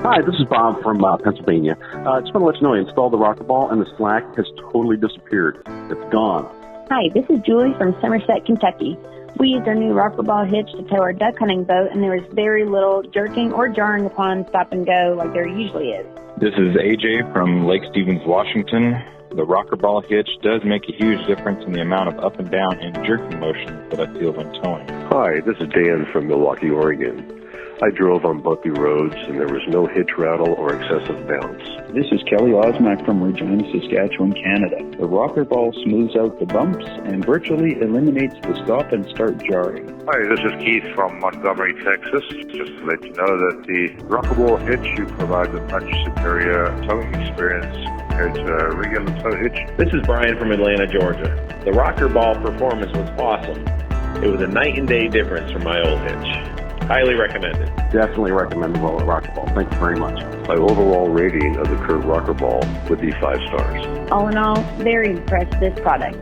Hi, this is Bob from Pennsylvania. Just want to let you know I installed the RockerBall and the slack has totally disappeared. It's gone. Hi, this is Julie from Somerset, Kentucky. We used our new RockerBall hitch to tow our duck hunting boat, and there was very little jerking or jarring upon stop and go like there usually is. This is AJ from Lake Stevens, Washington. The RockerBall hitch does make a huge difference in the amount of up and down and jerking motion that I feel when towing. Hi, this is Dan from Milwaukee, Oregon. I drove on bumpy roads and there was no hitch rattle or excessive bounce. This is Kelly Osmack from Regina, Saskatchewan, Canada. The RockerBall smooths out the bumps and virtually eliminates the stop and start jarring. Hi, this is Keith from Montgomery, Texas. Just to let you know that the RockerBall hitch provides a much superior towing experience compared to a regular tow hitch. This is Brian from Atlanta, Georgia. The RockerBall performance was awesome. It was a night and day difference from my old hitch. Highly recommended. Definitely recommend the RockerBall. Thank you very much. My overall rating of the CURT RockerBall would be 5 stars. All in all, very impressed with this product.